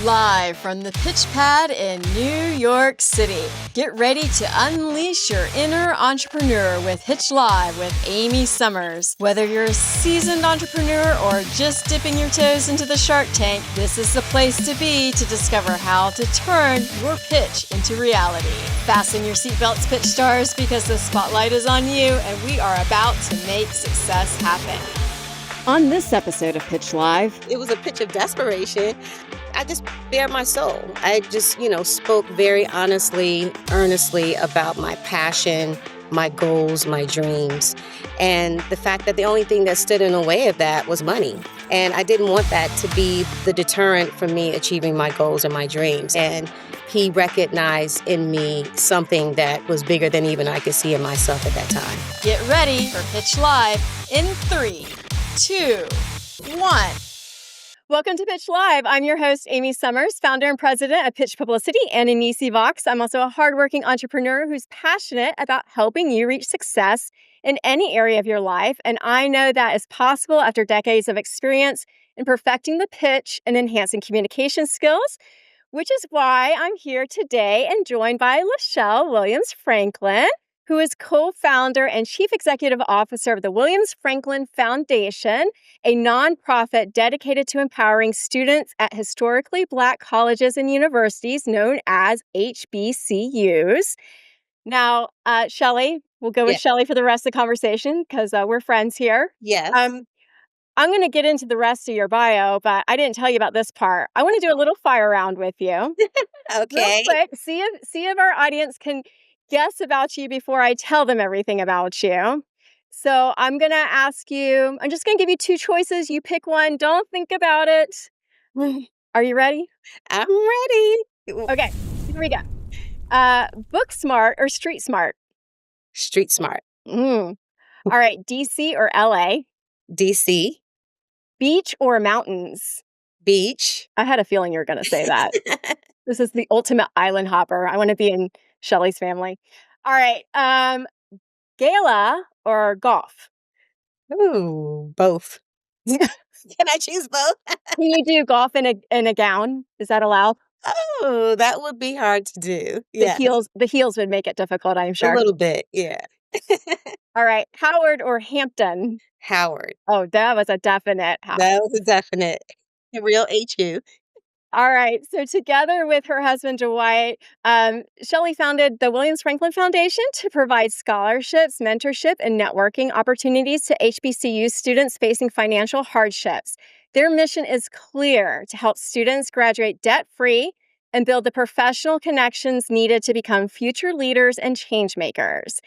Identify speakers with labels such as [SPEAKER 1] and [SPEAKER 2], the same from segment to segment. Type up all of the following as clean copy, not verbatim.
[SPEAKER 1] Live from the pitch pad in New York City. Get ready to unleash your inner entrepreneur with Pitch Live with Amy Summers. Whether you're a seasoned entrepreneur or just dipping your toes into the Shark Tank, this is the place to be to discover how to turn your pitch into reality. Fasten your seatbelts, pitch stars, because the spotlight is on you and we are about to make success happen. On this episode of Pitch Live,
[SPEAKER 2] it was a pitch of desperation. I just bared my soul. I just, spoke very honestly, earnestly about my passion, my goals, my dreams, and the fact that the only thing that stood in the way of that was money. And I didn't want that to be the deterrent for me achieving my goals and my dreams. And he recognized in me something that was bigger than even I could see in myself at that time.
[SPEAKER 1] Get ready for Pitch Live in 3, 2, 1. Welcome to Pitch Live. I'm your host, Amy Summers, founder and president of Pitch Publicity and Anisi Vox. I'm also a hardworking entrepreneur who's passionate about helping you reach success in any area of your life. And I know that is possible after decades of experience in perfecting the pitch and enhancing communication skills, which is why I'm here today and joined by LaShelle Williams-Franklin, who is co-founder and chief executive officer of the Williams-Franklin Foundation, a nonprofit dedicated to empowering students at historically Black colleges and universities known as HBCUs. Now, Shelley, we'll go with Shelley for the rest of the conversation because we're friends here.
[SPEAKER 2] Yes.
[SPEAKER 1] I'm going to get into the rest of your bio, but I didn't tell you about this part. I want to do a little fire round with you.
[SPEAKER 2] Okay.
[SPEAKER 1] Real quick, see if our audience can guess about you before I tell them everything about you. So I'm going to ask you, I'm just going to give you 2 choices. You pick one. Don't think about it. Are you ready?
[SPEAKER 2] I'm ready.
[SPEAKER 1] Okay, here we go. Book smart or street smart?
[SPEAKER 2] Street smart.
[SPEAKER 1] All right, DC or LA?
[SPEAKER 2] DC.
[SPEAKER 1] Beach or mountains?
[SPEAKER 2] Beach.
[SPEAKER 1] I had a feeling you were going to say that. This is the ultimate island hopper. I want to be in Shelley's family. All right. Gala or golf?
[SPEAKER 2] Ooh, both. Can I choose both?
[SPEAKER 1] Can you do golf in a gown? Is that allowed?
[SPEAKER 2] Oh, that would be hard to do. Yeah.
[SPEAKER 1] The heels would make it difficult, I'm sure.
[SPEAKER 2] A little bit, yeah.
[SPEAKER 1] All right. Howard or Hampton?
[SPEAKER 2] Howard.
[SPEAKER 1] Oh, that was a definite Howard.
[SPEAKER 2] That was a definite. A real HU.
[SPEAKER 1] All right. So together with her husband, Dwight, Shelley founded the Williams-Franklin Foundation to provide scholarships, mentorship, and networking opportunities to HBCU students facing financial hardships. Their mission is clear: to help students graduate debt-free and build the professional connections needed to become future leaders and changemakers.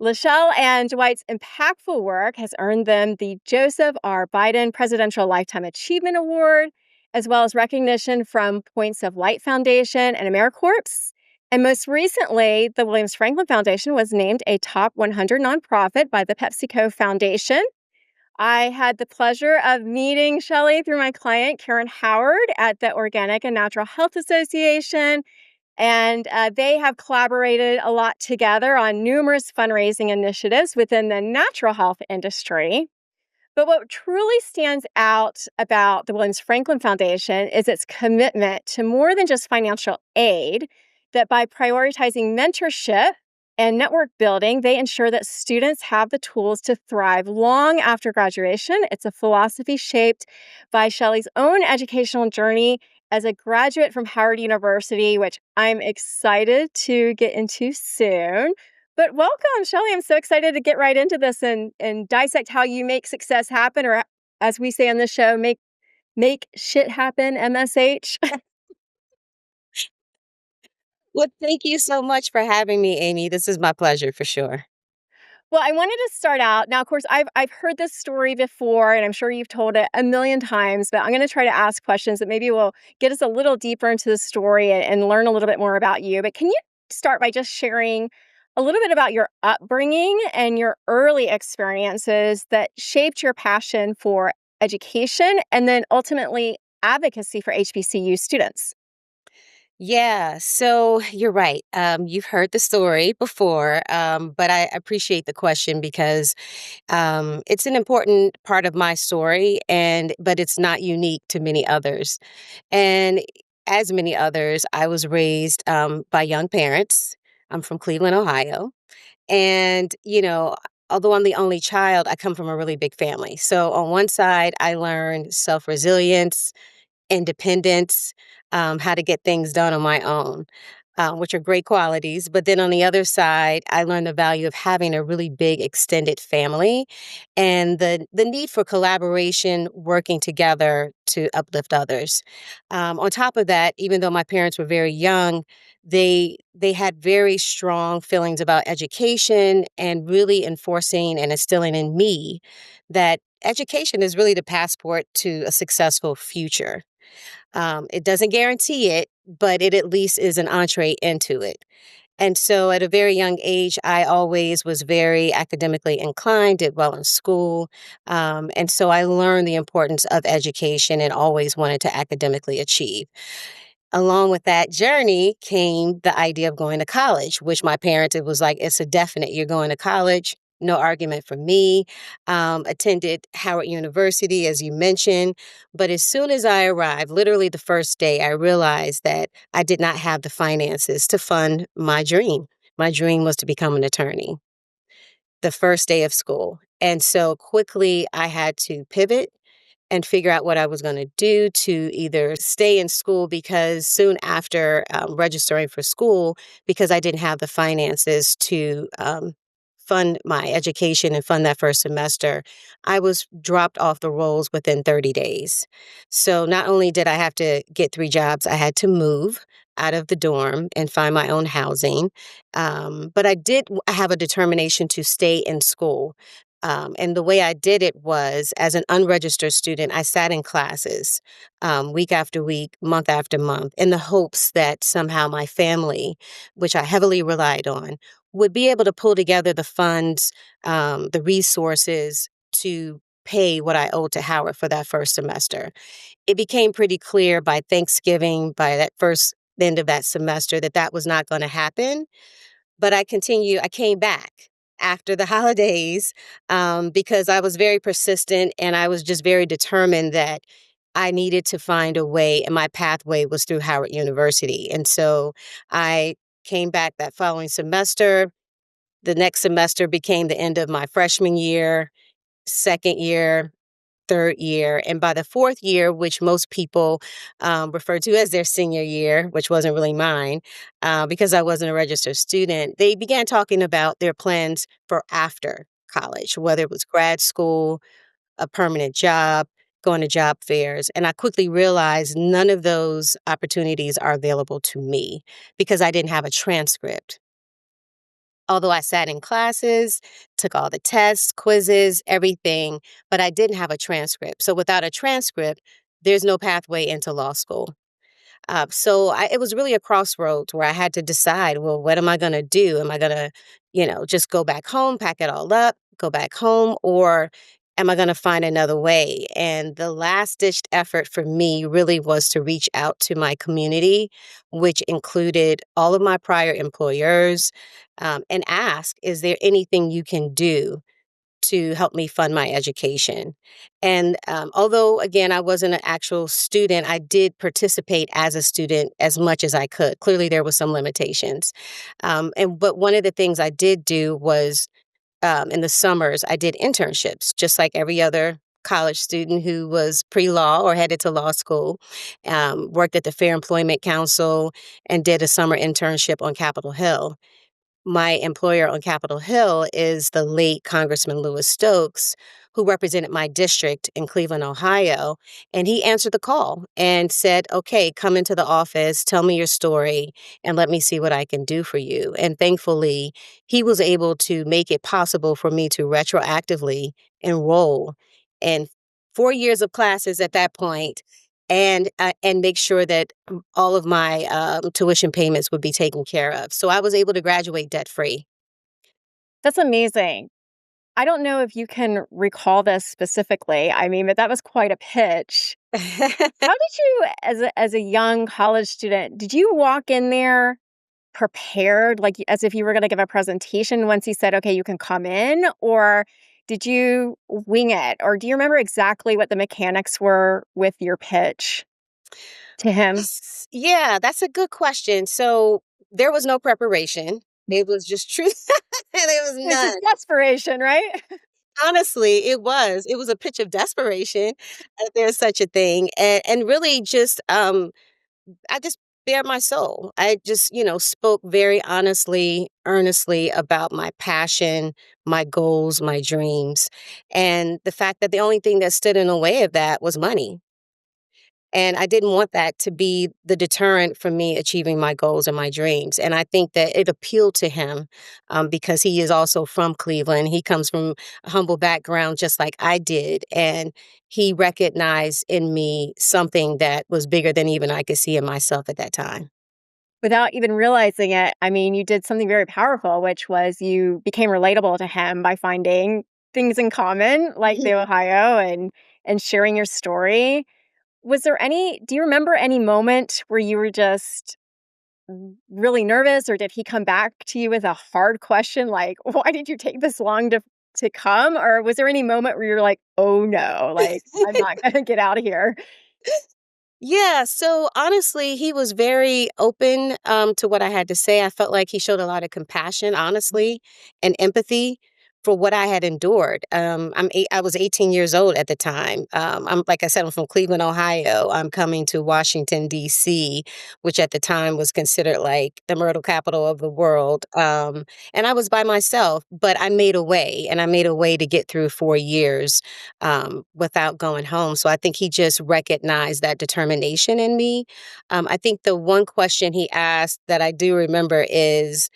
[SPEAKER 1] LaShelle and Dwight's impactful work has earned them the Joseph R. Biden Presidential Lifetime Achievement Award, as well as recognition from Points of Light Foundation and AmeriCorps. And most recently, the Williams-Franklin Foundation was named a top 100 nonprofit by the PepsiCo Foundation. I had the pleasure of meeting Shelley through my client, Karen Howard, at the Organic and Natural Health Association. And they have collaborated a lot together on numerous fundraising initiatives within the natural health industry. But what truly stands out about the Williams-Franklin Foundation is its commitment to more than just financial aid, that by prioritizing mentorship and network building, they ensure that students have the tools to thrive long after graduation. It's a philosophy shaped by Shelley's own educational journey as a graduate from Howard University, which I'm excited to get into soon. But welcome, Shelley. I'm so excited to get right into this and dissect how you make success happen, or as we say on this show, make shit happen, MSH.
[SPEAKER 2] Well, thank you so much for having me, Amy. This is my pleasure for sure.
[SPEAKER 1] Well, I wanted to start out. Now, of course, I've heard this story before, and I'm sure you've told it a million times, but I'm going to try to ask questions that maybe will get us a little deeper into the story and learn a little bit more about you. But can you start by just sharing a little bit about your upbringing and your early experiences that shaped your passion for education and then ultimately advocacy for HBCU students?
[SPEAKER 2] Yeah, so you're right. You've heard the story before, but I appreciate the question because it's an important part of my story, but it's not unique to many others. And as many others, I was raised by young parents. I'm from Cleveland, Ohio. And, although I'm the only child, I come from a really big family. So on one side, I learned self resilience, independence, how to get things done on my own, which are great qualities. But then on the other side, I learned the value of having a really big extended family and the need for collaboration, working together to uplift others. On top of that, even though my parents were very young, they had very strong feelings about education and really enforcing and instilling in me that education is really the passport to a successful future. It doesn't guarantee it, but it at least is an entree into it. And so at a very young age, I always was very academically inclined, did well in school. And so I learned the importance of education and always wanted to academically achieve. Along with that journey came the idea of going to college, which my parents, it was like, it's a definite, you're going to college. No argument for me. Attended Howard University, as you mentioned. But as soon as I arrived, literally the first day, I realized that I did not have the finances to fund my dream. My dream was to become an attorney the first day of school. And so quickly I had to pivot and figure out what I was going to do to either stay in school because soon after registering for school, because I didn't have the finances to fund my education and fund that first semester, I was dropped off the rolls within 30 days. So not only did I have to get 3 jobs, I had to move out of the dorm and find my own housing. But I did have a determination to stay in school. And the way I did it was as an unregistered student, I sat in classes week after week, month after month, in the hopes that somehow my family, which I heavily relied on, would be able to pull together the funds, the resources to pay what I owed to Howard for that first semester. It became pretty clear by Thanksgiving, by that first end of that semester, that that was not going to happen. But I came back after the holidays because I was very persistent and I was just very determined that I needed to find a way, and my pathway was through Howard University. And so I came back that following semester. The next semester became the end of my freshman year, second year, third year. And by the fourth year, which most people refer to as their senior year, which wasn't really mine because I wasn't a registered student, they began talking about their plans for after college, whether it was grad school, a permanent job, going to job fairs. And I quickly realized none of those opportunities are available to me because I didn't have a transcript. Although I sat in classes, took all the tests, quizzes, everything, but I didn't have a transcript. So without a transcript, there's no pathway into law school. It was really a crossroads where I had to decide, well, what am I going to do? Am I going to, just go back home, pack it all up, go back home, or am I going to find another way? And the last ditched effort for me really was to reach out to my community, which included all of my prior employers, and ask, is there anything you can do to help me fund my education? And although, again, I wasn't an actual student, I did participate as a student as much as I could. Clearly, there were some limitations. But one of the things I did do was in the summers, I did internships, just like every other college student who was pre-law or headed to law school. Worked at the Fair Employment Council and did a summer internship on Capitol Hill. My employer on Capitol Hill is the late Congressman Louis Stokes, who represented my district in Cleveland, Ohio. And he answered the call and said, okay, come into the office, tell me your story, and let me see what I can do for you. And thankfully, he was able to make it possible for me to retroactively enroll in 4 years of classes at that point and make sure that all of my tuition payments would be taken care of. So I was able to graduate debt free.
[SPEAKER 1] That's amazing. I don't know if you can recall this specifically. I mean, but that was quite a pitch. How did you, as a young college student, did you walk in there prepared, like as if you were going to give a presentation once he said, okay, you can come in? Or did you wing it? Or do you remember exactly what the mechanics were with your pitch? to him?
[SPEAKER 2] Yeah, that's a good question. So there was no preparation. It was just truth. There was
[SPEAKER 1] It's just
[SPEAKER 2] none.
[SPEAKER 1] desperation, right?
[SPEAKER 2] Honestly, it was. It was a pitch of desperation, if there's such a thing, and really just, I just bare my soul. I just, spoke very honestly, earnestly about my passion, my goals, my dreams, and the fact that the only thing that stood in the way of that was money. And I didn't want that to be the deterrent for me achieving my goals and my dreams. And I think that it appealed to him because he is also from Cleveland. He comes from a humble background, just like I did. And he recognized in me something that was bigger than even I could see in myself at that time.
[SPEAKER 1] Without even realizing it, I mean, you did something very powerful, which was you became relatable to him by finding things in common, like the Ohio and sharing your story. Was there any do you remember any moment where you were just really nervous, or did he come back to you with a hard question like, "Why did you take this long to come?" Or was there any moment where you're like, "Oh, no, like, I'm not gonna get out of here?"
[SPEAKER 2] Yeah, so honestly, he was very open to what I had to say. I felt like he showed a lot of compassion, honestly, and empathy for what I had endured. I was 18 years old at the time. I'm like I said, I'm from Cleveland, Ohio. I'm coming to Washington D.C., which at the time was considered like the myrtle capital of the world. And I was by myself, but I made a way, and I made a way to get through 4 years without going home. So I think he just recognized that determination in me. I think the one question he asked that I do remember is,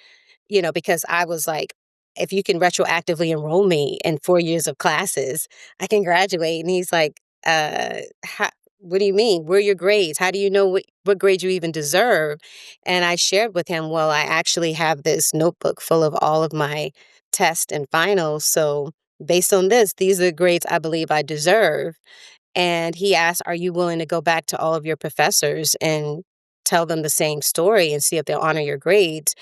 [SPEAKER 2] because I was like, if you can retroactively enroll me in 4 years of classes, I can graduate. And he's like, what do you mean? Where are your grades? How do you know what grade you even deserve? And I shared with him, well, I actually have this notebook full of all of my tests and finals. So based on this, these are the grades I believe I deserve. And he asked, are you willing to go back to all of your professors and tell them the same story and see if they'll honor your grades?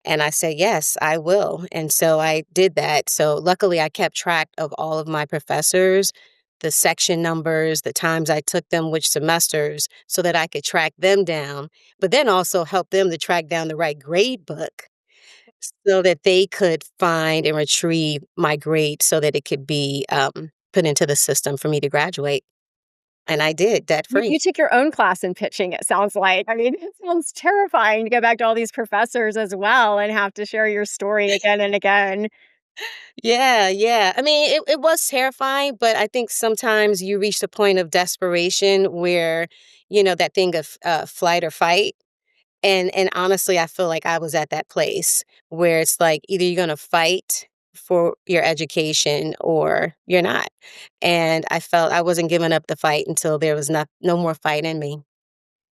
[SPEAKER 2] And I said, yes, I will. And so I did that. So luckily, I kept track of all of my professors, the section numbers, the times I took them, which semesters, so that I could track them down, but then also help them to track down the right grade book so that they could find and retrieve my grade so that it could be put into the system for me to graduate. And I did debt free.
[SPEAKER 1] You took your own class in pitching, it sounds like. I mean, it sounds terrifying to go back to all these professors as well and have to share your story again and again.
[SPEAKER 2] Yeah, yeah. I mean, it was terrifying, but I think sometimes you reach the point of desperation where, that thing of flight or fight. And honestly, I feel like I was at that place where it's like either you're gonna fight for your education or you're not. And I felt I wasn't giving up the fight until there was no more fight in me.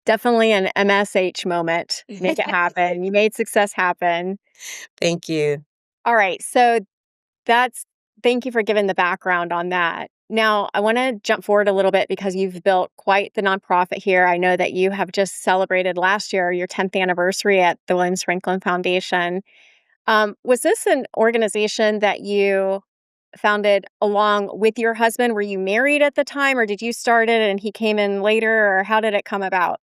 [SPEAKER 1] Definitely an MSH moment. Make it happen. You made success happen.
[SPEAKER 2] Thank you.
[SPEAKER 1] All right. So that's thank you for giving the background on that. Now, I want to jump forward a little bit because you've built quite the nonprofit here. I know that you have just celebrated last year your 10th anniversary at the Williams Franklin Foundation. Was this an organization that you founded along with your husband? Were you married at the time, or did you start it and he came in later, or how did it come about?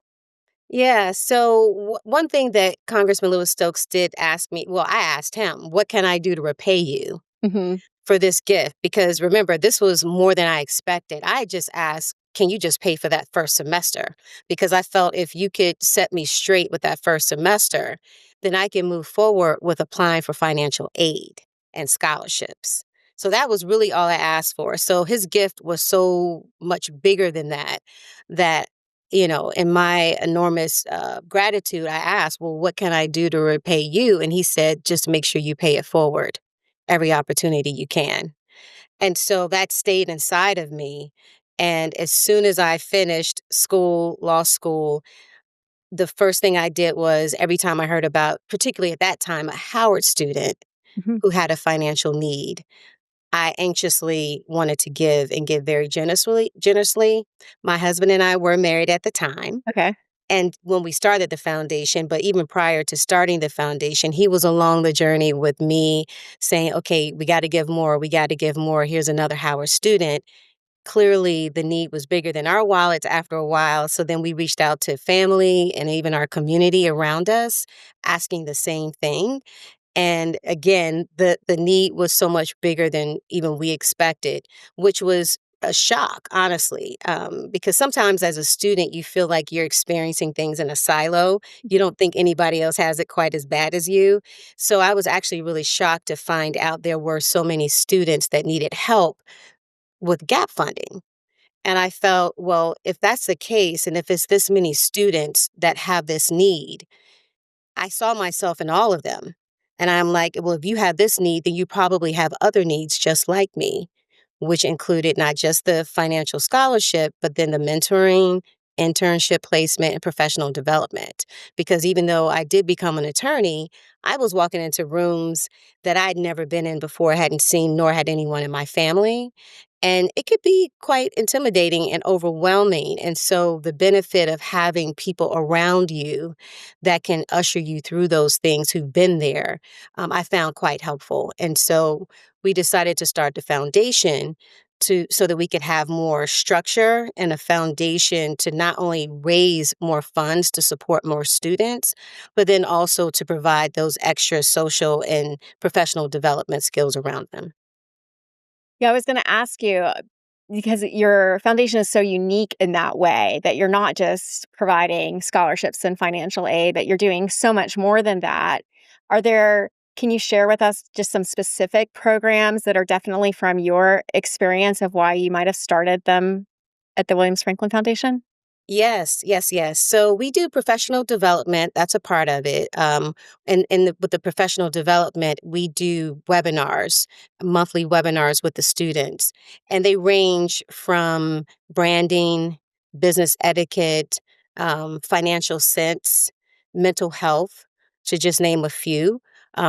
[SPEAKER 2] Yeah. So one thing that Congressman Lewis Stokes did ask me, well, I asked him, what can I do to repay you
[SPEAKER 1] Hmm.
[SPEAKER 2] for this gift? Because remember, this was more than I expected. I just asked, can you just pay for that first semester? Because I felt if you could set me straight with that first semester, then I can move forward with applying for financial aid and scholarships. So that was really all I asked for. So his gift was so much bigger than that, that, in my enormous gratitude, I asked, well, what can I do to repay you? And he said, just make sure you pay it forward every opportunity you can. And so that stayed inside of me. And as soon as I finished school, law school, the first thing I did was every time I heard about, particularly at that time, a Howard student
[SPEAKER 1] Hmm.
[SPEAKER 2] who had a financial need, I anxiously wanted to give and give very generously. Generously. My husband and I were married at the time.
[SPEAKER 1] Okay.
[SPEAKER 2] And when we started the foundation, but even prior to starting the foundation, he was along the journey with me saying, okay, we got to give more. We got to give more. Here's another Howard student. clearly the need was bigger than our wallets after a while. So then we reached out to family and even our community around us, asking the same thing. And again, the need was so much bigger than even we expected, which was a shock, honestly, because sometimes as a student, you feel like you're experiencing things in a silo. You don't think anybody else has it quite as bad as you. So I was actually really shocked to find out there were so many students that needed help with gap funding. And I felt, well, if that's the case, and if it's this many students that have this need, I saw myself in all of them. And I'm like, well, if you have this need, then you probably have other needs just like me, which included not just the financial scholarship, but then the mentoring, internship placement, and professional development. Because even though I did become an attorney, I was walking into rooms that I'd never been in before, hadn't seen, nor had anyone in my family. And it could be quite intimidating and overwhelming. And so the benefit of having people around you that can usher you through those things who've been there, I found quite helpful. And so we decided to start the foundation so that we could have more structure and a foundation to not only raise more funds to support more students, but then also to provide those extra social and professional development skills around them.
[SPEAKER 1] Yeah, I was going to ask you because your foundation is so unique in that way that you're not just providing scholarships and financial aid, but you're doing so much more than that. Can you share with us just some specific programs that are definitely from your experience of why you might have started them at the Williams Franklin Foundation?
[SPEAKER 2] Yes, yes, yes. So we do professional development. That's a part of it. With the professional development, we do webinars, monthly webinars with the students, and they range from branding, business etiquette, financial sense, mental health, to just name a few.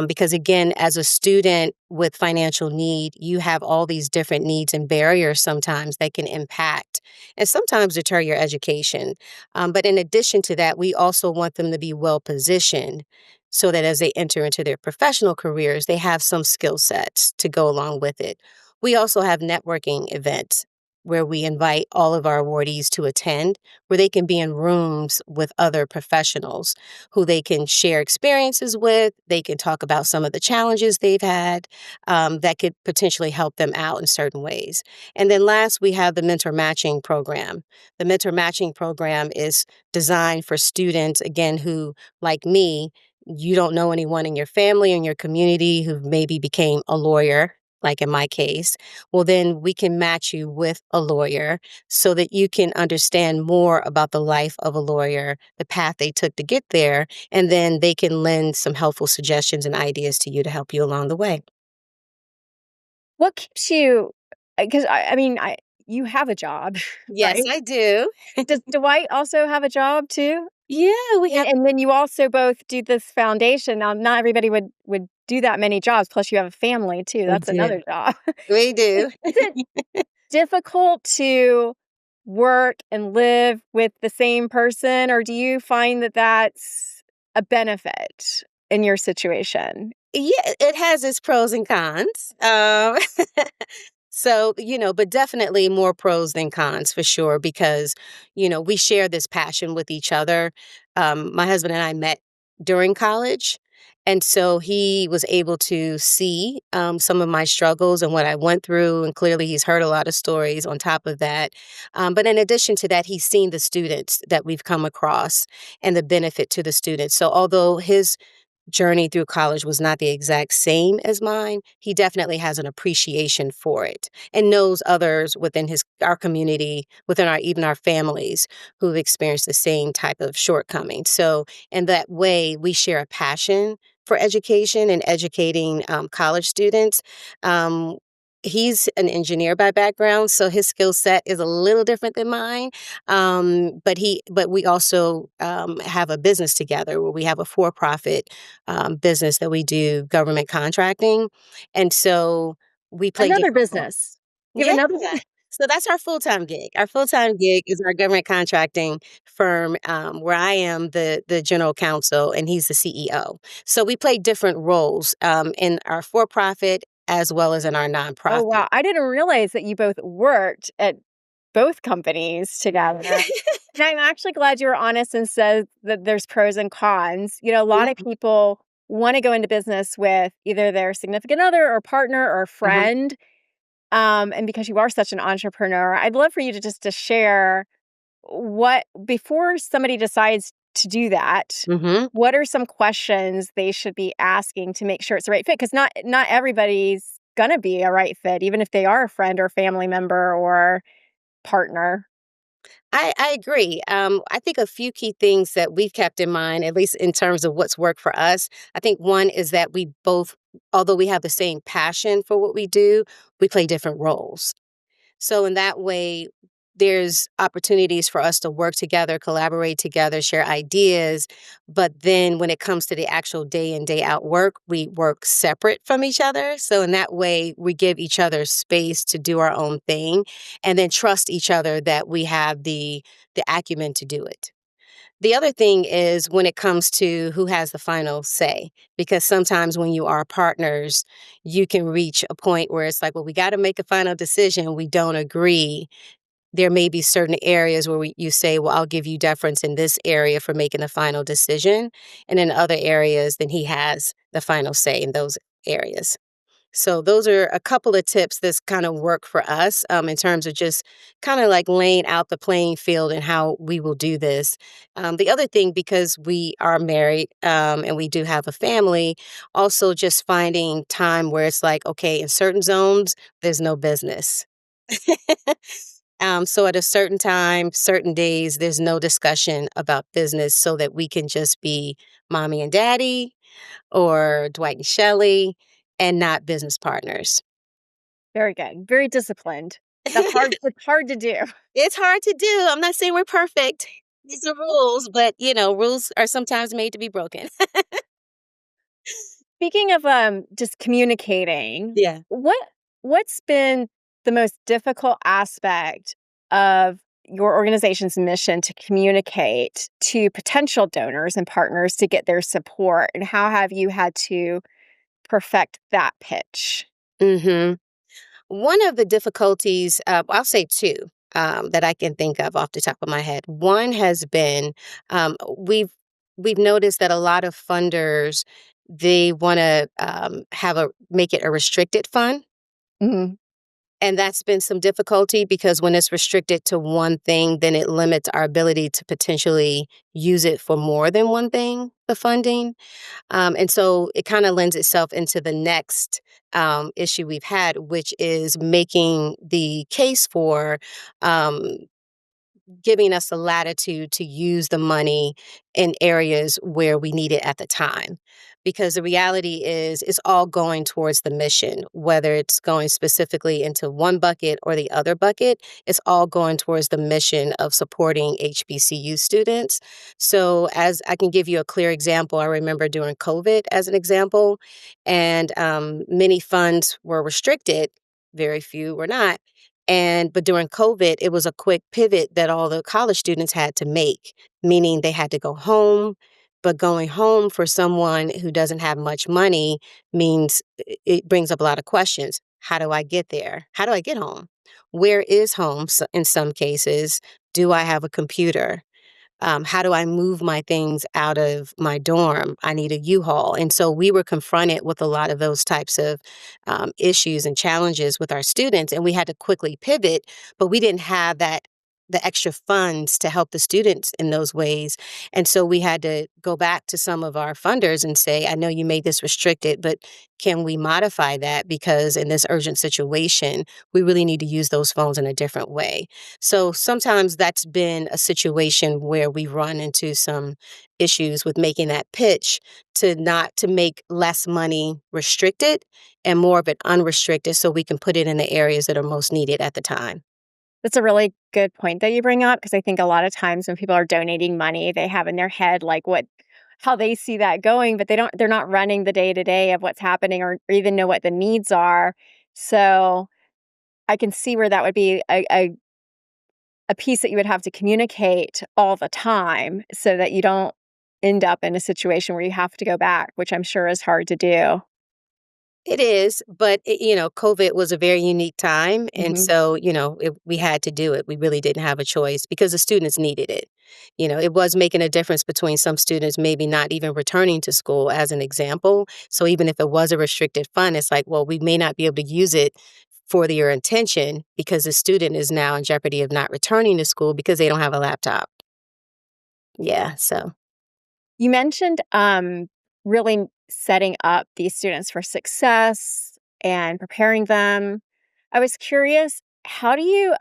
[SPEAKER 2] Because again, as a student with financial need, you have all these different needs and barriers sometimes that can impact and sometimes deter your education. But in addition to that, we also want them to be well positioned so that as they enter into their professional careers, they have some skill sets to go along with it. We also have networking events where we invite all of our awardees to attend, where they can be in rooms with other professionals who they can share experiences with. They can talk about some of the challenges they've had that could potentially help them out in certain ways. And then last, we have the mentor matching program. The mentor matching program is designed for students, again, who, like me, you don't know anyone in your family or in your community who maybe became a lawyer, like in my case. Well, then we can match you with a lawyer so that you can understand more about the life of a lawyer, the path they took to get there, and then they can lend some helpful suggestions and ideas to you to help you along the way.
[SPEAKER 1] What keeps you? Because you have a job,
[SPEAKER 2] Yes,
[SPEAKER 1] right?
[SPEAKER 2] I do.
[SPEAKER 1] Does Dwight also have a job too?
[SPEAKER 2] Yeah, we have.
[SPEAKER 1] And then you also both do this foundation. Now, not everybody would do that many jobs, plus you have a family too.
[SPEAKER 2] We
[SPEAKER 1] That's
[SPEAKER 2] do.
[SPEAKER 1] another job.
[SPEAKER 2] We
[SPEAKER 1] Is
[SPEAKER 2] do.
[SPEAKER 1] it difficult to work and live with the same person, or do you find that that's a benefit in your situation?
[SPEAKER 2] Yeah, it has its pros and cons. But definitely more pros than cons for sure, because, we share this passion with each other. My husband and I met during college. And so he was able to see some of my struggles and what I went through. And clearly, he's heard a lot of stories on top of that. But in addition to that, he's seen the students that we've come across and the benefit to the students. So, although his journey through college was not the exact same as mine, he definitely has an appreciation for it and knows others within our community, within our families who've experienced the same type of shortcoming. So in that way, we share a passion for education and educating college students. Um, He's an engineer by background, so his skill set is a little different than mine. But we also have a business together where we have a for-profit business that we do government contracting. And so we play
[SPEAKER 1] Another
[SPEAKER 2] different roles.
[SPEAKER 1] business. You have
[SPEAKER 2] Yeah.
[SPEAKER 1] another.
[SPEAKER 2] So that's our full-time gig. Our full-time gig is our government contracting firm, where I am the general counsel and he's the CEO. So we play different roles in our for-profit. as well as in our
[SPEAKER 1] Oh,
[SPEAKER 2] nonprofit.
[SPEAKER 1] wow. I didn't realize that you both worked at both companies together. And I'm actually glad you were honest and said that there's pros and cons. A lot of
[SPEAKER 2] Mhm,
[SPEAKER 1] people want to go into business with either their significant other or partner or
[SPEAKER 2] mhm,
[SPEAKER 1] friend. And because you are such an entrepreneur, I'd love for you to just to share what before somebody decides to do that,
[SPEAKER 2] mhm.
[SPEAKER 1] what are some questions they should be asking to make sure it's the right fit? Because not everybody's gonna be a right fit, even if they are a friend or family member or partner.
[SPEAKER 2] I agree. I think a few key things that we've kept in mind, at least in terms of what's worked for us. I think one is that we both, although we have the same passion for what we do, we play different roles. So in that way, there's opportunities for us to work together, collaborate together, share ideas. But then when it comes to the actual day in, day out work, we work separate from each other. So in that way, we give each other space to do our own thing and then trust each other that we have the acumen to do it. The other thing is when it comes to who has the final say, because sometimes when you are partners, you can reach a point where it's like, well, we got to make a final decision. We don't agree. There may be certain areas where you say, well, I'll give you deference in this area for making the final decision. And in other areas, then he has the final say in those areas. So those are a couple of tips that's kind of work for us in terms of just kind of like laying out the playing field and how we will do this. The other thing, because we are married and we do have a family, also just finding time where it's like, okay, in certain zones, there's no business. So at a certain time, certain days, there's no discussion about business so that we can just be mommy and daddy or Dwight and Shelley and not business partners.
[SPEAKER 1] Very good. Very disciplined. That's hard to do.
[SPEAKER 2] It's hard to do. I'm not saying we're perfect. These are rules, but rules are sometimes made to be broken.
[SPEAKER 1] Speaking of, just communicating,
[SPEAKER 2] Yeah.
[SPEAKER 1] what's been the most difficult aspect of your organization's mission to communicate to potential donors and partners to get their support, and how have you had to perfect that pitch?
[SPEAKER 2] hmm One of the difficulties, I'll say two that I can think of off the top of my head. One has been we've noticed that a lot of funders they want to have a make it a restricted fund.
[SPEAKER 1] Mhm.
[SPEAKER 2] And that's been some difficulty because when it's restricted to one thing, then it limits our ability to potentially use it for more than one thing, the funding. And so it kind of lends itself into the next issue we've had, which is making the case for um, giving us the latitude to use the money in areas where we need it at the time. Because the reality is, it's all going towards the mission, whether it's going specifically into one bucket or the other bucket, it's all going towards the mission of supporting HBCU students. So, as I can give you a clear example, I remember during COVID as an example, and many funds were restricted, very few were not. But during COVID, it was a quick pivot that all the college students had to make, meaning they had to go home. But going home for someone who doesn't have much money means it brings up a lot of questions. How do I get there? How do I get home? Where is home in some cases? Do I have a computer? How do I move my things out of my dorm? I need a U-Haul. And so we were confronted with a lot of those types of issues and challenges with our students, and we had to quickly pivot, but we didn't have the extra funds to help the students in those ways. And so we had to go back to some of our funders and say, I know you made this restricted, but can we modify that? Because in this urgent situation, we really need to use those phones in a different way. So sometimes that's been a situation where we've run into some issues with making that pitch to not to make less money restricted and more of it unrestricted so we can put it in the areas that are most needed at the time.
[SPEAKER 1] That's a really good point that you bring up, because I think a lot of times when people are donating money, they have in their head like what how they see that going, but they're not running the day to day of what's happening, or even know what the needs are. So I can see where that would be a piece that you would have to communicate all the time so that you don't end up in a situation where you have to go back, which I'm sure is hard to do.
[SPEAKER 2] It is, but COVID was a very unique time, and
[SPEAKER 1] Hmm.
[SPEAKER 2] so we had to do it. We really didn't have a choice because the students needed it. It was making a difference between some students maybe not even returning to school, as an example. So even if it was a restricted fund, it's like, well, we may not be able to use it for your intention because the student is now in jeopardy of not returning to school because they don't have a laptop. Yeah, so.
[SPEAKER 1] You mentioned really setting up these students for success and preparing them. I was curious, how do you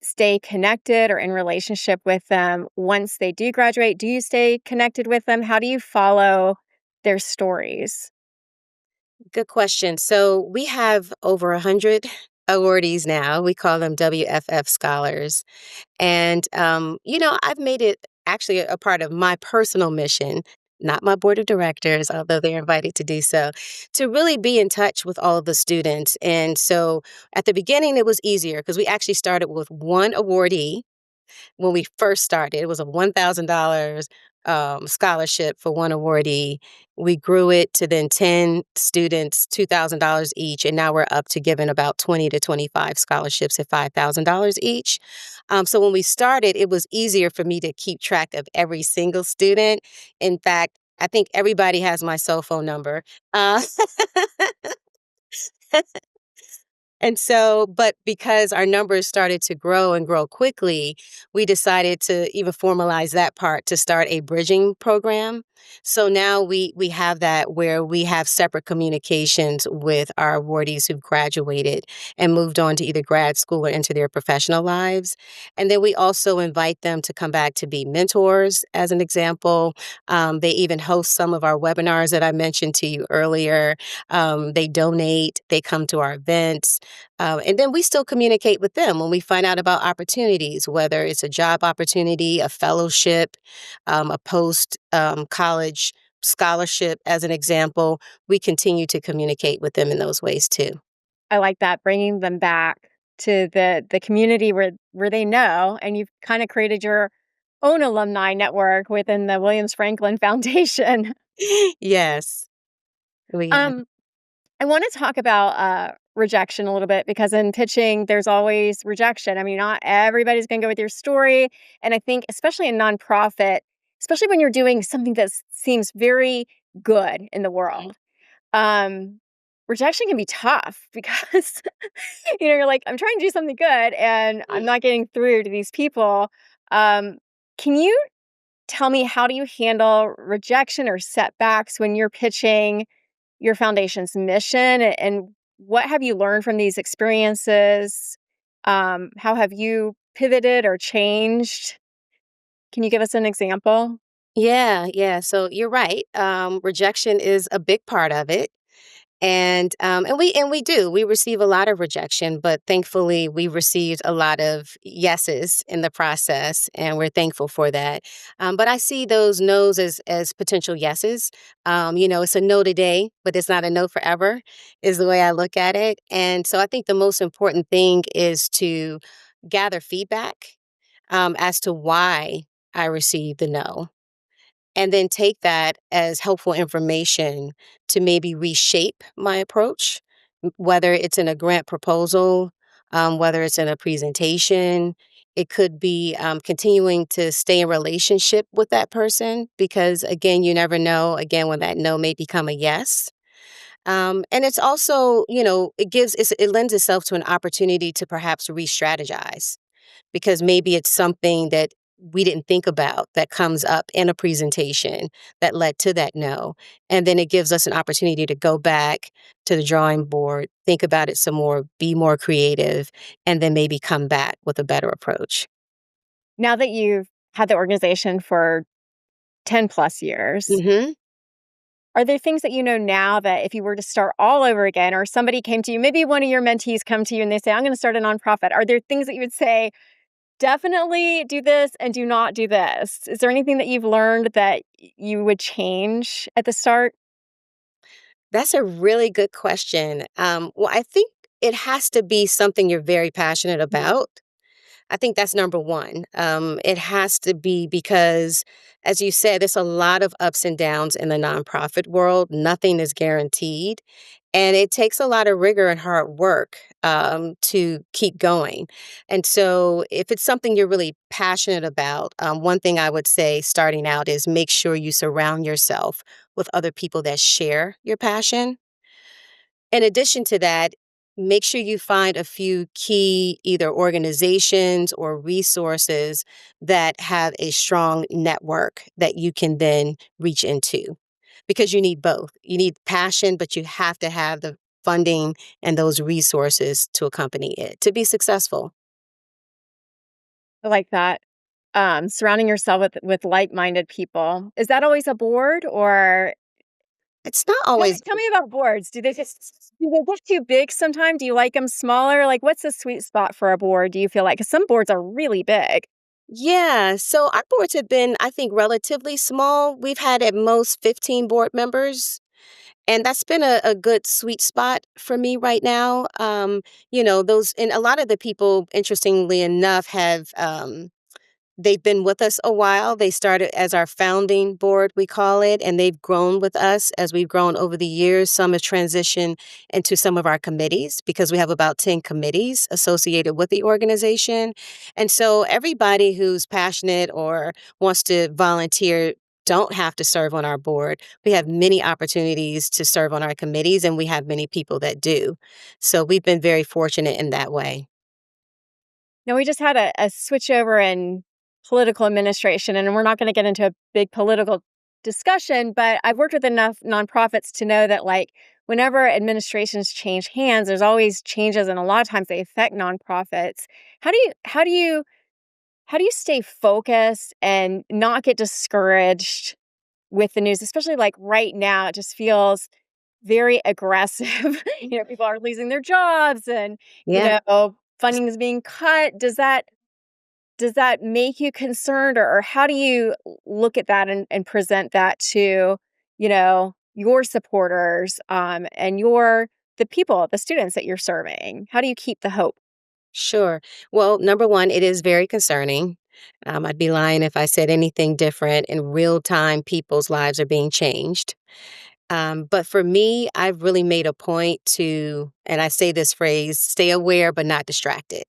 [SPEAKER 1] stay connected or in relationship with them once they do graduate? Do you stay connected with them? How do you follow their stories?
[SPEAKER 2] Good question. So we have over 100 awardees now. We call them WFF scholars. And, I've made it actually a part of my personal mission, not my board of directors, although they're invited to do so, to really be in touch with all of the students. And so at the beginning, it was easier because we actually started with one awardee when we first started. It was a $1,000 scholarship for one awardee. We grew it to then 10 students, $2,000 each, and now we're up to giving about 20 to 25 scholarships at $5,000 each. So when we started, it was easier for me to keep track of every single student. In fact, I think everybody has my cell phone number. Uh, And so, but because our numbers started to grow and grow quickly, we decided to even formalize that part to start a bridging program. So now we have that where we have separate communications with our awardees who've graduated and moved on to either grad school or into their professional lives. And then we also invite them to come back to be mentors, as an example. They even host some of our webinars that I mentioned to you earlier. They donate, they come to our events. And then we still communicate with them when we find out about opportunities, whether it's a job opportunity, a fellowship, a post college scholarship, as an example. We continue to communicate with them in those ways too.
[SPEAKER 1] I like that, bringing them back to the community where they know, and you've kind of created your own alumni network within the Williams Franklin Foundation.
[SPEAKER 2] Yes, we have.
[SPEAKER 1] um, I want to talk about rejection a little bit because in pitching, there's always rejection. I mean, not everybody's going to go with your story. And I think, especially in nonprofit, especially when you're doing something that seems very good in the world, um, rejection can be tough because, you're like, I'm trying to do something good and I'm not getting through to these people. Um, can you tell me, how do you handle rejection or setbacks when you're pitching your foundation's mission, and what have you learned from these experiences? How have you pivoted or changed? Can you give us an example?
[SPEAKER 2] Yeah, yeah. So you're right. Rejection is a big part of it. And we receive a lot of rejection, but thankfully we received a lot of yeses in the process, and we're thankful for that. But I see those no's as potential yeses. It's a no today, but it's not a no forever, is the way I look at it. And so I think the most important thing is to gather feedback as to why I received the no, and then take that as helpful information to maybe reshape my approach, whether it's in a grant proposal, whether it's in a presentation. It could be continuing to stay in relationship with that person because, again, you never know, again, when that no may become a yes. And it's also, it lends itself to an opportunity to perhaps re strategize because maybe it's something that we didn't think about that comes up in a presentation that led to that no. And then it gives us an opportunity to go back to the drawing board, think about it some more, be more creative, and then maybe come back with a better approach.
[SPEAKER 1] Now that you've had the organization for 10 plus years,
[SPEAKER 2] Hmm.
[SPEAKER 1] are there things that you know now that if you were to start all over again, or somebody came to you, maybe one of your mentees come to you and they say, I'm going to start a nonprofit? Are there things that you would say, definitely do this and do not do this? Is there anything that you've learned that you would change at the start?
[SPEAKER 2] That's a really good question. Well, I think it has to be something you're very passionate about. I think that's number one. It has to be because, as you said, there's a lot of ups and downs in the nonprofit world. Nothing is guaranteed. And it takes a lot of rigor and hard work to keep going. And so, if it's something you're really passionate about, one thing I would say starting out is make sure you surround yourself with other people that share your passion. In addition to that, make sure you find a few key either organizations or resources that have a strong network that you can then reach into because you need both. You need passion, but you have to have the funding and those resources to accompany it to be successful.
[SPEAKER 1] I like that. Surrounding yourself with like-minded people. Is that always a board or
[SPEAKER 2] It's not
[SPEAKER 1] tell me
[SPEAKER 2] always.
[SPEAKER 1] tell me about boards. Do they get too big sometime? Do you like them smaller? Like, what's the sweet spot for a board, do you feel like? 'Cause some boards are really big.
[SPEAKER 2] Yeah, so our boards have been, I think, relatively small. We've had at most 15 board members. And that's been a good sweet spot for me right now. Those, and a lot of the people, interestingly enough, they've been with us a while. They started as our founding board, we call it, and they've grown with us as we've grown over the years. Some have transitioned into some of our committees because we have about 10 committees associated with the organization. And so everybody who's passionate or wants to volunteer don't have to serve on our board. We have many opportunities to serve on our committees, and we have many people that do. So we've been very fortunate in that way.
[SPEAKER 1] Now, we just had a switchover in political administration, and we're not gonna get into a big political discussion, but I've worked with enough nonprofits to know that, like, whenever administrations change hands, there's always changes, and a lot of times they affect nonprofits. How do you stay focused and not get discouraged with the news? Especially, like, right now, it just feels very aggressive. People are losing their jobs and,
[SPEAKER 2] Yeah.
[SPEAKER 1] funding is being cut. Does that make you concerned, or how do you look at that and present that to, your supporters, and the people, the students that you're serving? How do you keep the hope?
[SPEAKER 2] Sure. Well, number one, it is very concerning. I'd be lying if I said anything different. In real time, people's lives are being changed. But for me, I've really made a point to, and I say this phrase, stay aware but not distracted.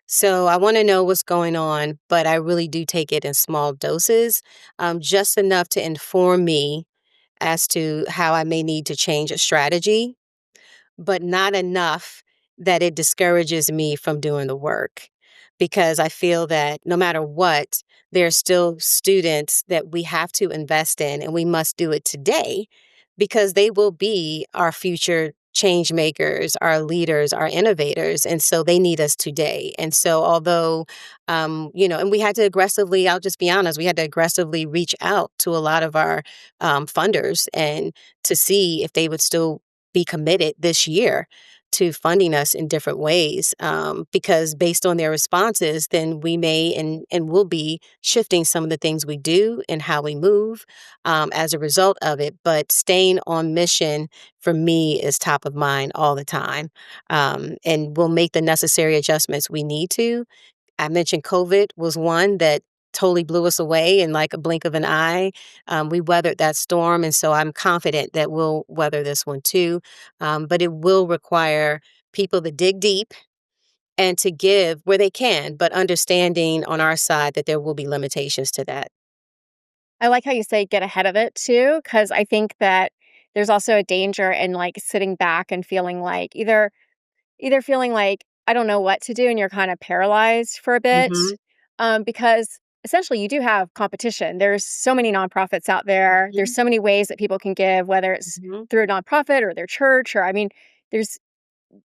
[SPEAKER 2] So I want to know what's going on, but I really do take it in small doses, just enough to inform me as to how I may need to change a strategy, but not enough that it discourages me from doing the work. Because I feel that no matter what, there are still students that we have to invest in, and we must do it today because they will be our future change makers, our leaders, our innovators. And so they need us today. And so, although, and we had to aggressively, I'll just be honest, we had to aggressively reach out to a lot of our funders and to see if they would still be committed this year to funding us in different ways, because based on their responses, then we may and will be shifting some of the things we do and how we move as a result of it. But staying on mission for me is top of mind all the time, and we'll make the necessary adjustments we need to. I mentioned COVID was one that totally blew us away in like a blink of an eye. We weathered that storm, and so I'm confident that we'll weather this one too. But it will require people to dig deep and to give where they can, but understanding on our side that there will be limitations to that.
[SPEAKER 1] I like how you say get ahead of it too, because I think that there's also a danger in, like, sitting back and feeling like either feeling like, I don't know what to do, and you're kind of paralyzed for a bit,
[SPEAKER 2] Hmm.
[SPEAKER 1] because essentially you do have competition. There's so many nonprofits out there. There's so many ways that people can give, whether it's
[SPEAKER 2] Hmm.
[SPEAKER 1] through a nonprofit or their church, or, I mean, there's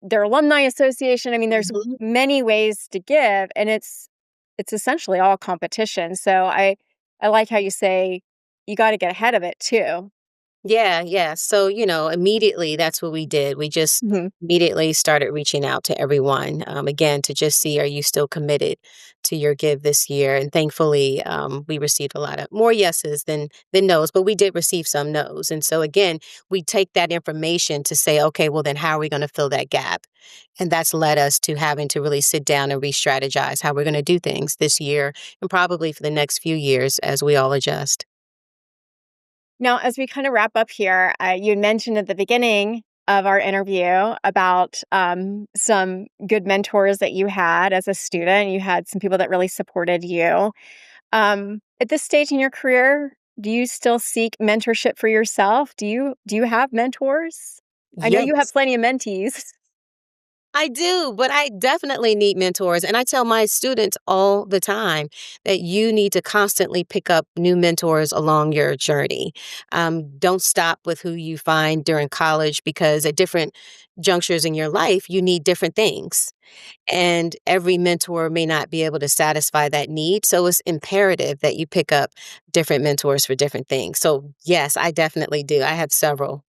[SPEAKER 1] their alumni association. I mean, there's
[SPEAKER 2] Hmm.
[SPEAKER 1] many ways to give, and it's essentially all competition. So I like how you say you got to get ahead of it too.
[SPEAKER 2] Yeah, yeah. So, immediately that's what we did. We just
[SPEAKER 1] Mhm.
[SPEAKER 2] immediately started reaching out to everyone, again, to just see, are you still committed to your give this year? And thankfully, we received a lot of more yeses than nos, but we did receive some nos. And so, again, we take that information to say, okay, well, then how are we going to fill that gap? And that's led us to having to really sit down and re strategize how we're going to do things this year and probably for the next few years as we all adjust.
[SPEAKER 1] Now, as we kind of wrap up here, you had mentioned at the beginning of our interview about some good mentors that you had as a student. You had some people that really supported you. At this stage in your career, do you still seek mentorship for yourself? Do you have mentors? I know you have
[SPEAKER 2] Yes.
[SPEAKER 1] plenty of mentees.
[SPEAKER 2] I do, but I definitely need mentors. And I tell my students all the time that you need to constantly pick up new mentors along your journey. Don't stop with who you find during college because at different junctures in your life, you need different things. And every mentor may not be able to satisfy that need. So it's imperative that you pick up different mentors for different things. So, yes, I definitely do. I have several.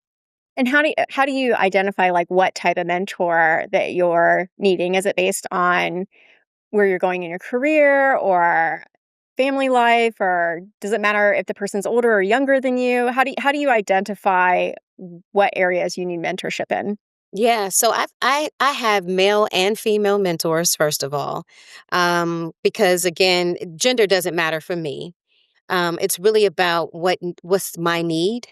[SPEAKER 1] And how do you identify like what type of mentor that you're needing? Is it based on where you're going in your career or family life, or does it matter if the person's older or younger than you? How do you identify what areas you need mentorship in?
[SPEAKER 2] Yeah, so I have male and female mentors first of all, because again, gender doesn't matter for me. It's really about what's my need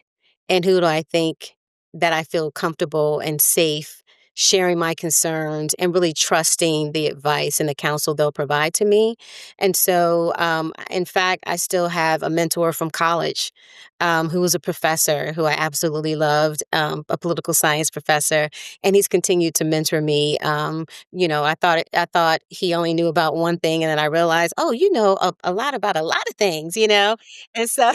[SPEAKER 2] and who do I think that I feel comfortable and safe sharing my concerns and really trusting the advice and the counsel they'll provide to me. And so, in fact, I still have a mentor from college who was a professor who I absolutely loved, a political science professor, and he's continued to mentor me. I thought he only knew about one thing, and then I realized, oh, you know a lot about a lot of things, and so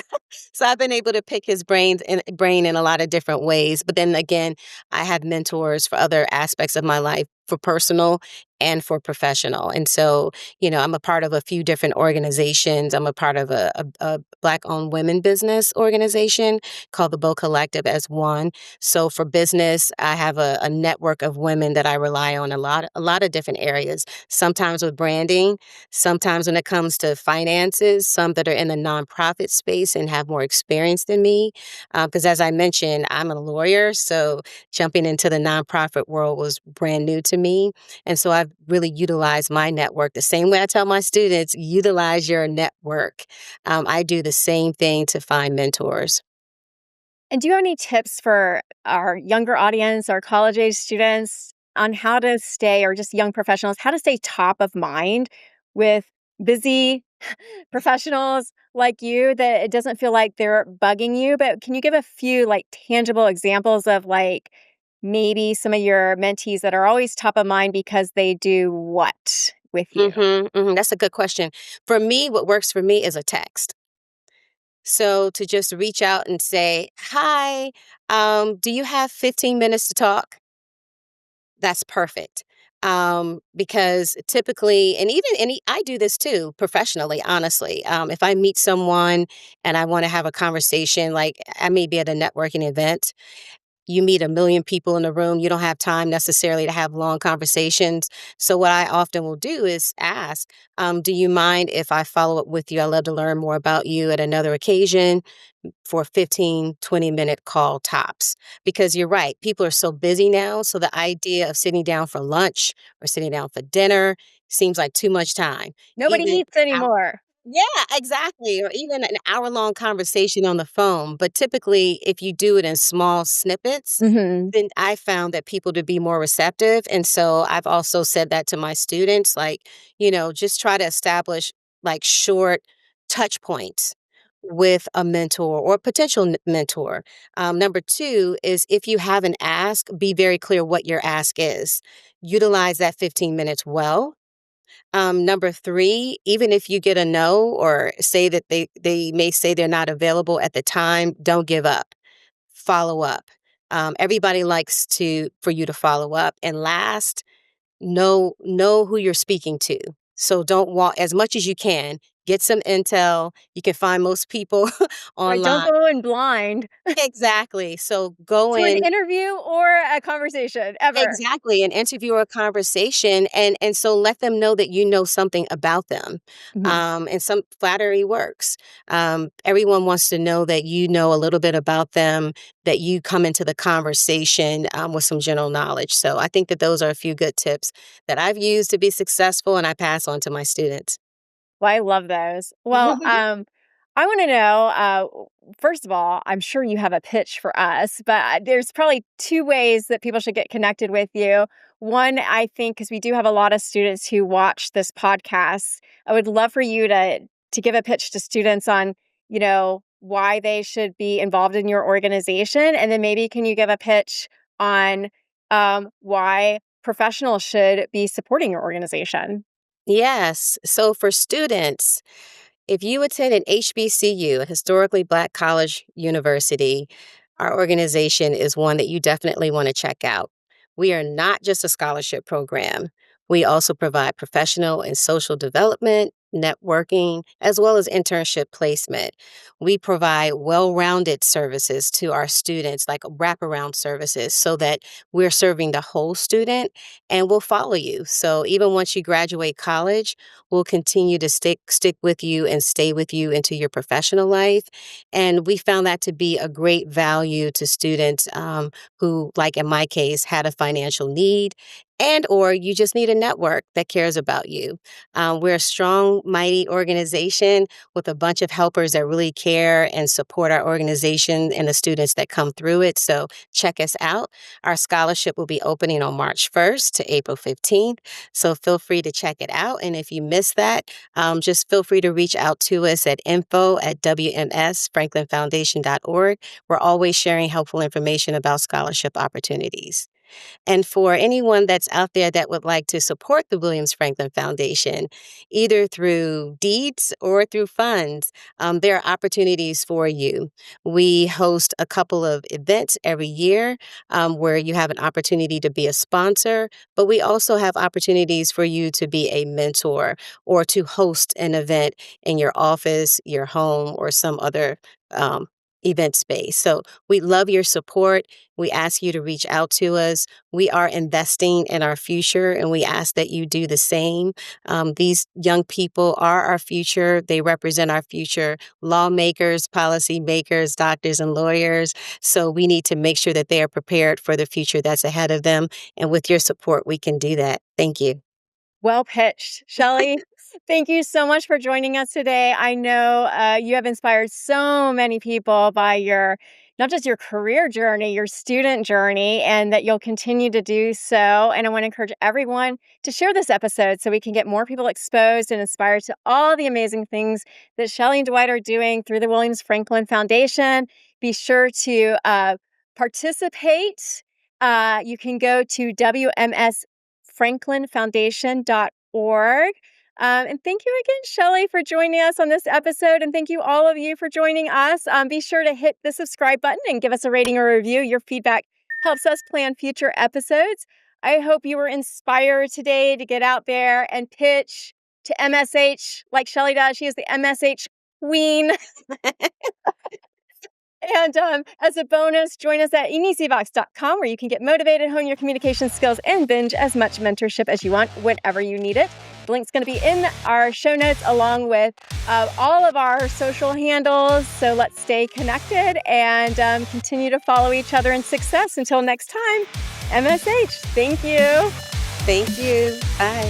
[SPEAKER 2] so I've been able to pick his brain in a lot of different ways. But then again, I have mentors for other aspects of my life, for personal and for professional. And so, I'm a part of a few different organizations. I'm a part of a Black-owned women business organization called the Bo Collective as one. So for business, I have a network of women that I rely on a lot of different areas. Sometimes with branding, sometimes when it comes to finances, some that are in the nonprofit space and have more experience than me. Because as I mentioned, I'm a lawyer, so jumping into the nonprofit world was brand new to me. And so I've really utilized my network the same way I tell my students, utilize your network. I do the same thing to find mentors.
[SPEAKER 1] And do you have any tips for our younger audience, our college age students, on how to stay, or just young professionals, how to stay top of mind with busy professionals like you, that it doesn't feel like they're bugging you? But can you give a few like tangible examples of like maybe some of your mentees that are always top of mind because they do what with you?
[SPEAKER 2] That's a good question. For me, what works for me is a text. So to just reach out and say, "Hi, do you have 15 minutes to talk?" That's perfect. Because typically, and even any, I do this too professionally, honestly. If I meet someone and I want to have a conversation, like I may be at a networking event, you meet a million people in the room. You don't have time necessarily to have long conversations. So, what I often will do is ask, do you mind if I follow up with you? I'd love to learn more about you at another occasion for a 15, 20-minute call tops. Because you're right, people are so busy now. So, the idea of sitting down for lunch or sitting down for dinner seems like too much time.
[SPEAKER 1] Nobody
[SPEAKER 2] Even
[SPEAKER 1] eats anymore.
[SPEAKER 2] yeah, exactly. Or even an hour-long conversation on the phone. But typically, if you do it in small snippets,
[SPEAKER 1] Hmm.
[SPEAKER 2] then I found that people to be more receptive. And so I've also said that to my students, like, just try to establish like short touch points with a mentor or potential mentor. Number two is if you have an ask, be very clear what your ask is. Utilize that 15 minutes well. Number three, even if you get a no or say that they may say they're not available at the time, don't give up. Follow up. Everybody likes for you to follow up. And last, know who you're speaking to. So don't walk as much as you can. get some intel. You can find most people
[SPEAKER 1] Right, don't
[SPEAKER 2] online.
[SPEAKER 1] go in blind
[SPEAKER 2] Exactly. So go
[SPEAKER 1] to an
[SPEAKER 2] in.
[SPEAKER 1] interview or a conversation ever.
[SPEAKER 2] Exactly, an interview or a conversation, and so let them know that you know something about them,
[SPEAKER 1] Mhm.
[SPEAKER 2] and some flattery works. Everyone wants to know that you know a little bit about them, that you come into the conversation with some general knowledge. So I think that those are a few good tips that I've used to be successful, and I pass on to my students.
[SPEAKER 1] Well, I love those. Well, I want to know, first of all, I'm sure you have a pitch for us, but there's probably two ways that people should get connected with you. One, I think, because we do have a lot of students who watch this podcast, I would love for you to give a pitch to students on, why they should be involved in your organization, and then maybe can you give a pitch on why professionals should be supporting your organization?
[SPEAKER 2] Yes. So for students, if you attend an HBCU, a historically Black college university, our organization is one that you definitely want to check out. We are not just a scholarship program. We also provide professional and social development, networking, as well as internship placement. We provide well rounded services to our students, like wraparound services, so that we're serving the whole student and we'll follow you. So even once you graduate college, we'll continue to stick with you and stay with you into your professional life. And we found that to be a great value to students who, like in my case, had a financial need and or you just need a network that cares about you. We're a strong, mighty organization with a bunch of helpers that really care and support our organization and the students that come through it. So check us out. Our scholarship will be opening on March 1st to April 15th. So feel free to check it out. And if you miss that, just feel free to reach out to us at info@wmsfranklinfoundation.org. We're always sharing helpful information about scholarship opportunities. And for anyone that's out there that would like to support the Williams Franklin Foundation, either through deeds or through funds, there are opportunities for you. We host a couple of events every year where you have an opportunity to be a sponsor, but we also have opportunities for you to be a mentor or to host an event in your office, your home, or some other event space. So we love your support. We ask you to reach out to us. We are investing in our future, and we ask that you do the same. These young people are our future. They represent our future lawmakers, policy makers, doctors, and lawyers. So we need to make sure that they are prepared for the future that's ahead of them. And with your support, we can do that. Thank you.
[SPEAKER 1] Well pitched. Shelley, thank you so much for joining us today. I know you have inspired so many people by not just your career journey, your student journey, and that you'll continue to do so. And I want to encourage everyone to share this episode so we can get more people exposed and inspired to all the amazing things that Shelley and Dwight are doing through the Williams Franklin Foundation. Be sure to participate. You can go to wmsfranklinfoundation.org. And thank you again, Shelley, for joining us on this episode. And thank you, all of you, for joining us. Be sure to hit the subscribe button and give us a rating or review. Your feedback helps us plan future episodes. I hope you were inspired today to get out there and pitch to MSH like Shelley does. She is the MSH queen. And as a bonus, join us at easyvox.com, where you can get motivated, hone your communication skills, and binge as much mentorship as you want whenever you need it. The link's going to be in our show notes along with all of our social handles. So let's stay connected and continue to follow each other in success. Until next time, MSH, thank you.
[SPEAKER 2] Thank you. Bye.